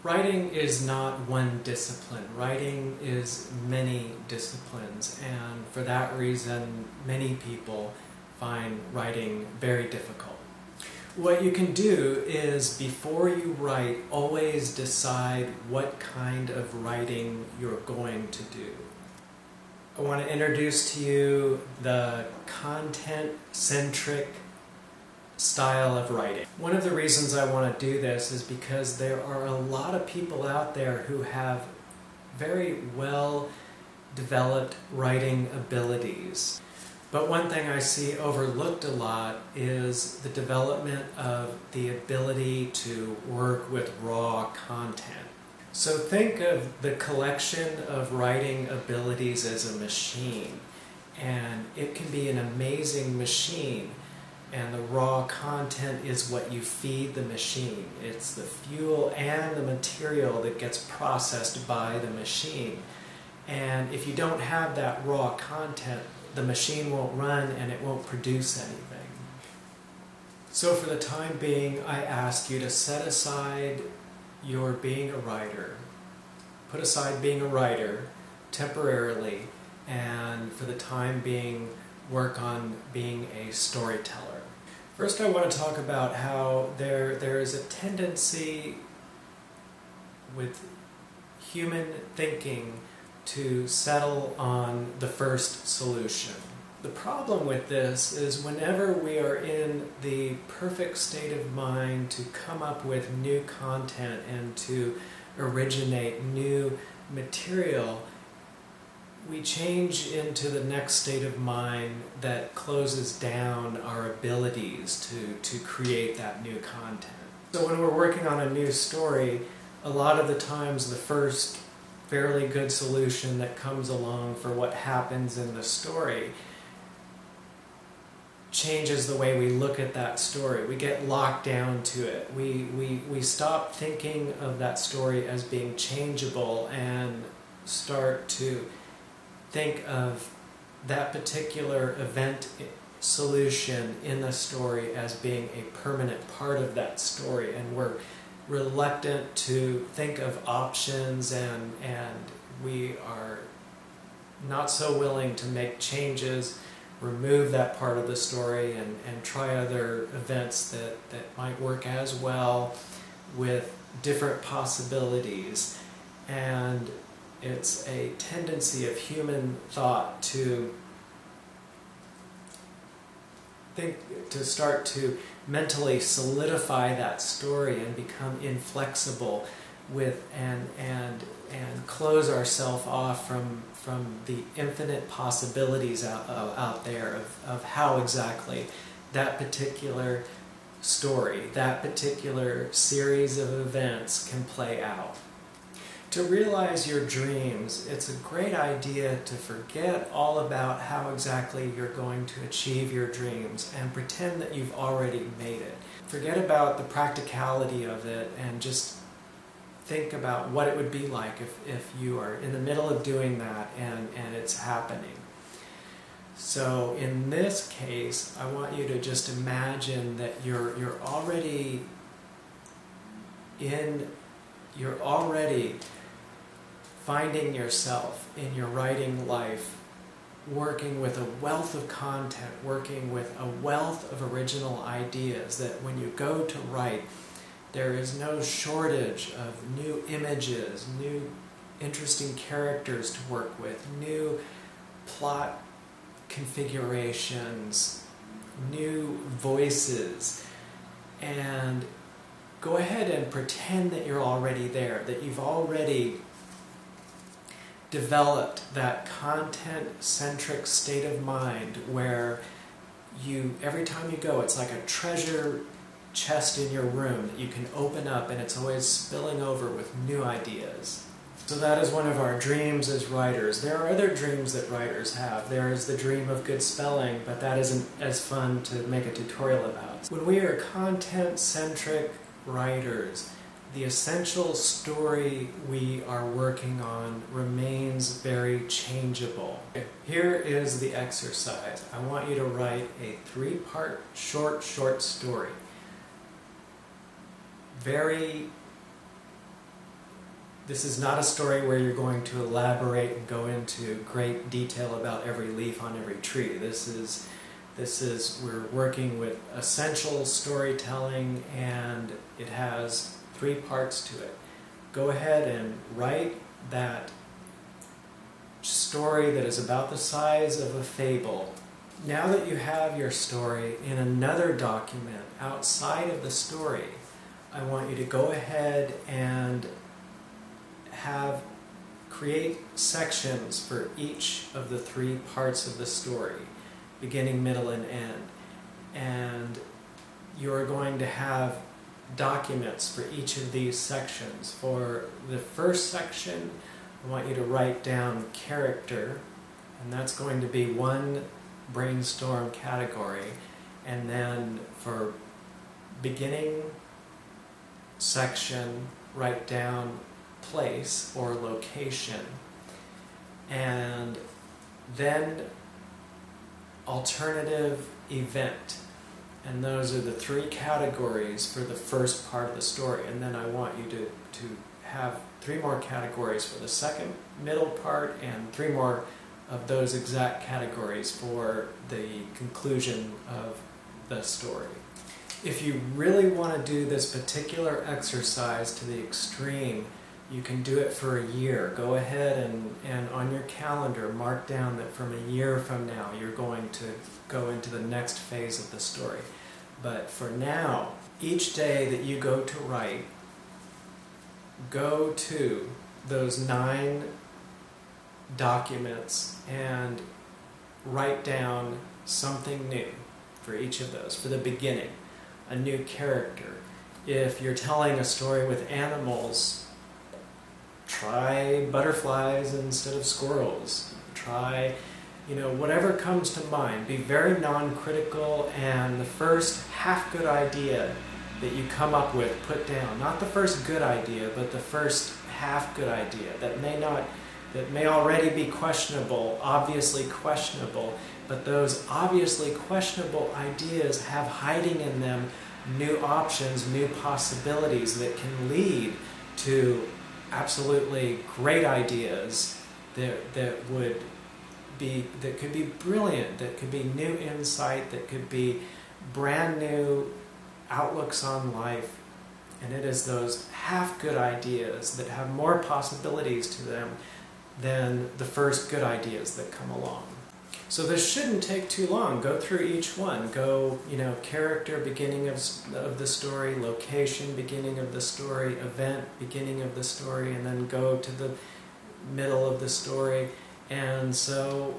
Writing is not one discipline. Writing is many disciplines, and for that reason, many people find writing very difficult. What you can do is, before you write, always decide what kind of writing you're going to do. I want to introduce to you the content-centric style of writing. One of the reasons I want to do this is because there are a lot of people out there who have very well developed writing abilities. But one thing I see overlooked a lot is the development of the ability to work with raw content. So think of the collection of writing abilities as a machine, and it can be an amazing machine. And the raw content is what you feed the machine. It's the fuel and the material that gets processed by the machine. And if you don't have that raw content, the machine won't run and it won't produce anything. So for the time being, I ask you to set aside your being a writer. Put aside being a writer temporarily, and for the time being, work on being a storyteller. First, I want to talk about how there is a tendency with human thinking to settle on the first solution. The problem with this is whenever we are in the perfect state of mind to come up with new content and to originate new material, we change into the next state of mind that closes down our abilities to create that new content. So when we're working on a new story, a lot of the times the first fairly good solution that comes along for what happens in the story changes the way we look at that story. We get locked down to it. We stop thinking of that story as being changeable and start to think of that particular event solution in the story as being a permanent part of that story, and we're reluctant to think of options, and we are not so willing to make changes, remove that part of the story, and try other events that might work as well with different possibilities. And it's a tendency of human thought to start to mentally solidify that story and become inflexible with and close ourselves off from the infinite possibilities out there of how exactly that particular story, that particular series of events can play out. To realize your dreams, it's a great idea to forget all about how exactly you're going to achieve your dreams and pretend that you've already made it. Forget about the practicality of it and just think about what it would be like if you are in the middle of doing that and it's happening. So in this case, I want you to just imagine that you're already finding yourself in your writing life, working with a wealth of content, working with a wealth of original ideas, that when you go to write, there is no shortage of new images, new interesting characters to work with, new plot configurations, new voices, and go ahead and pretend that you're already there, that you've already developed that content-centric state of mind where every time you go, it's like a treasure chest in your room that you can open up, and it's always spilling over with new ideas. So that is one of our dreams as writers. There are other dreams that writers have. There is the dream of good spelling, but that isn't as fun to make a tutorial about. When we are content-centric writers, the essential story we are working on remains very changeable. Here is the exercise. I want you to write a 3-part short story. Very This is not a story where you're going to elaborate and go into great detail about every leaf on every tree. This is we're working with essential storytelling, and it has 3 parts to it. Go ahead and write that story that is about the size of a fable. Now that you have your story in another document outside of the story, I want you to go ahead and create sections for each of the 3 parts of the story, beginning, middle, and end. And you're going to have documents for each of these sections. For the first section, I want you to write down character, and that's going to be 1 brainstorm category. And then for beginning section, write down place or location. And then alternative event. And those are the 3 categories for the first part of the story. And then I want you to have 3 more categories for the second, middle part, and 3 more of those exact categories for the conclusion of the story. If you really want to do this particular exercise to the extreme, you can do it for a year. Go ahead and on your calendar mark down that from a year from now you're going to go into the next phase of the story. But for now, each day that you go to write, go to those 9 documents and write down something new for each of those. For the beginning, a new character. If you're telling a story with animals, try butterflies instead of squirrels. Try, whatever comes to mind. Be very non-critical, and the first half-good idea that you come up with, put down. Not the first good idea, but the first half-good idea that may already be questionable, obviously questionable, but those obviously questionable ideas have hiding in them new options, new possibilities that can lead to absolutely great ideas that could be brilliant, that could be new insight, that could be brand new outlooks on life. And it is those half-good ideas that have more possibilities to them than the first good ideas that come along. So this shouldn't take too long. Go through each one. Go, character, beginning of the story, location, beginning of the story, event, beginning of the story, and then go to the middle of the story. And so,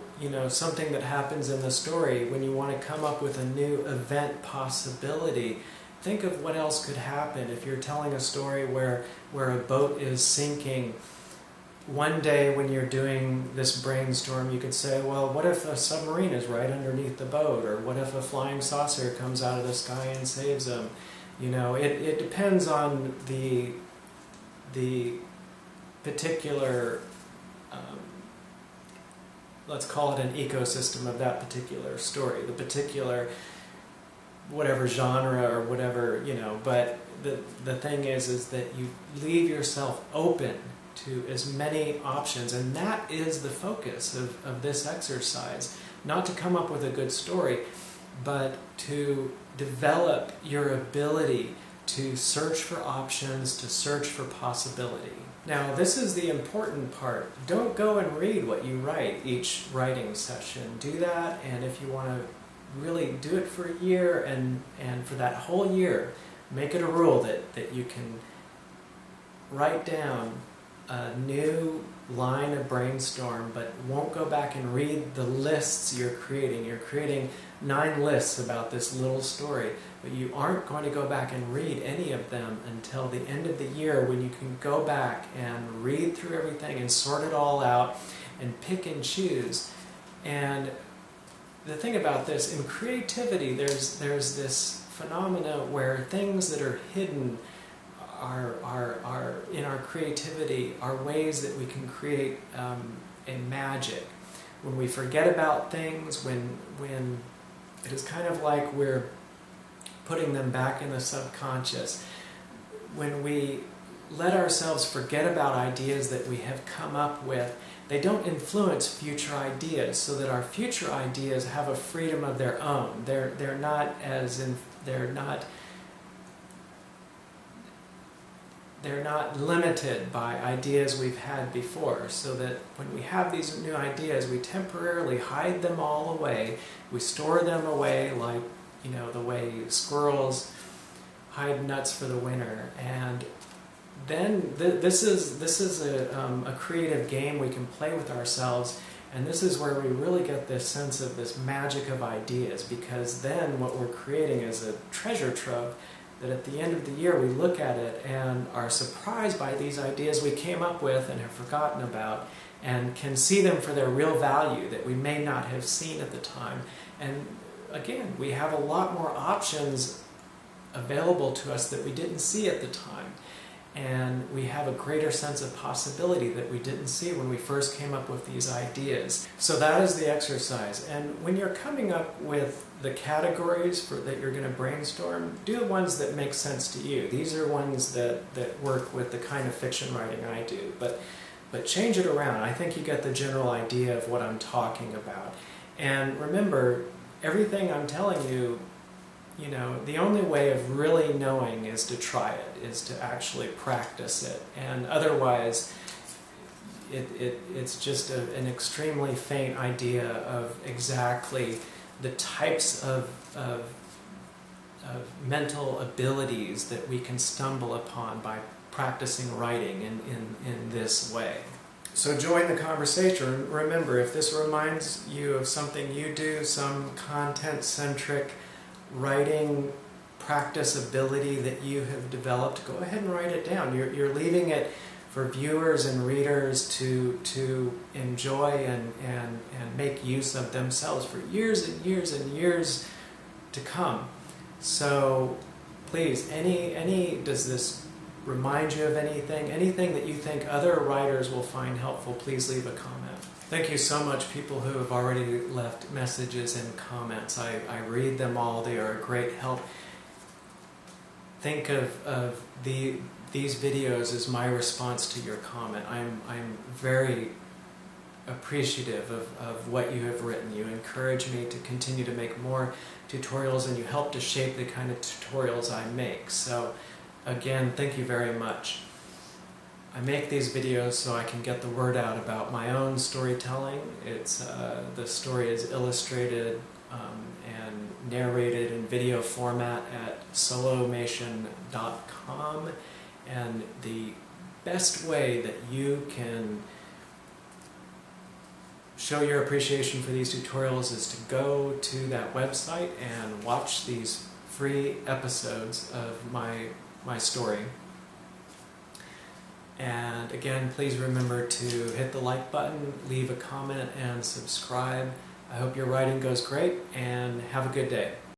something that happens in the story, when you want to come up with a new event possibility, think of what else could happen. If you're telling a story where a boat is sinking, one day when you're doing this brainstorm, you could say, well, what if a submarine is right underneath the boat? Or what if a flying saucer comes out of the sky and saves them? It depends on the particular, let's call it an ecosystem of that particular story, the particular whatever genre or whatever, but the thing is that you leave yourself open to as many options, and that is the focus of this exercise. Not to come up with a good story, but to develop your ability to search for options, to search for possibility. Now, this is the important part. Don't go and read what you write each writing session. Do that, and if you want to really do it for a year, and for that whole year, make it a rule that you can write down a new line of brainstorm, but won't go back and read the lists you're creating. You're creating 9 lists about this little story, but you aren't going to go back and read any of them until the end of the year, when you can go back and read through everything and sort it all out and pick and choose. And the thing about this, in creativity, there's this phenomena where things that are hidden are in our creativity are ways that we can create a magic. When we forget about things, when it is kind of like we're putting them back in the subconscious. When we let ourselves forget about ideas that we have come up with. They don't influence future ideas, so that our future ideas have a freedom of their own. They're not limited by ideas we've had before, so that when we have these new ideas, we temporarily hide them all away. We store them away like, the way squirrels hide nuts for the winter. And then this is a creative game we can play with ourselves, and this is where we really get this sense of this magic of ideas, because then what we're creating is a treasure trove that at the end of the year we look at it and are surprised by these ideas we came up with and have forgotten about, and can see them for their real value that we may not have seen at the time. And again, we have a lot more options available to us that we didn't see at the time. And we have a greater sense of possibility that we didn't see when we first came up with these ideas. So that is the exercise. And when you're coming up with the categories that you're going to brainstorm, do the ones that make sense to you. These are ones that work with the kind of fiction writing I do. But change it around. I think you get the general idea of what I'm talking about. And remember, everything I'm telling you, the only way of really knowing is to try it, is to actually practice it. And otherwise, it's just an extremely faint idea of exactly the types of mental abilities that we can stumble upon by practicing writing in this way. So join the conversation. Remember, if this reminds you of something you do, some content-centric writing practice ability that you have developed, go ahead and write it down. You're leaving it for viewers and readers to enjoy and make use of themselves for years and years and years to come. So please, does this remind you of anything? Anything that you think other writers will find helpful, please leave a comment. Thank you so much, people who have already left messages and comments. I read them all. They are a great help. Think of these videos as my response to your comment. I'm very appreciative of what you have written. You encourage me to continue to make more tutorials, and you help to shape the kind of tutorials I make. So again, thank you very much. I make these videos so I can get the word out about my own storytelling. The story is illustrated and narrated in video format at solomation.com, and the best way that you can show your appreciation for these tutorials is to go to that website and watch these free episodes of my story. And again, please remember to hit the like button, leave a comment, and subscribe. I hope your writing goes great, and have a good day.